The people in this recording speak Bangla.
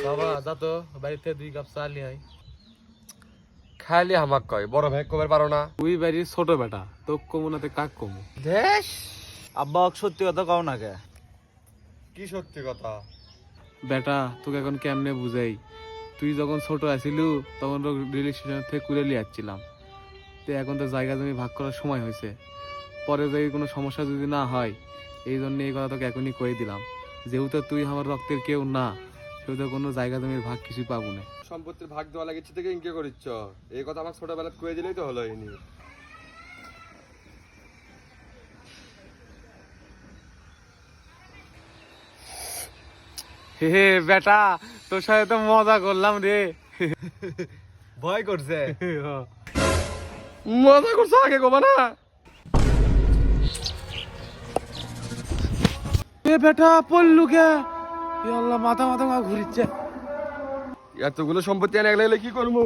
বাবা যা তো বাড়িতে 2 কাপ চা নিয়ে আয়। খালি হামাক কয় বড় ভাই কবে পারো না? তুই বাড়ির ছোট বেটা, তো কমু না তে কাক কমু। দেশ আব্বা সত্যি কথা কও না কে? কি সত্যি কথা? বেটা তোকে এখন কেমনে বুঝাই, তুই যখন ছোট আছিলু তখন তো রেল স্টেশন থেকে কুড়ে নিয়ে আসছিলাম। তো এখন তো জায়গা জমি ভাগ করার সময় হয়েছে, পরে যদি কোনো সমস্যা যদি না হয়, এই জন্য এই কথা তোকে এখনই কয়ে দিলাম। যেহেতু তুই আমার রক্তের কেউ না, সেহেতু কোনো জায়গা জমির ভাগ কিছুই পাবো না। সম্পত্তির ভাগ দেওয়া লাগিচ্ছে থেকে ইনকে করিচ্ছ, এই কথা আমার ছোটবেলা কয়ে দিলেই তো হলো ইনি। হে হে বেটা, তোর সাথে তো মজা করলাম রে। ভয় করছে? মজা করছো আগে কবা না। এ বেটা পড়লু কে? এ আল্লাহ, মাথা মাথা ঘুরিচ্ছে। এতগুলো সম্পত্তি এনে গেলে কি করবো?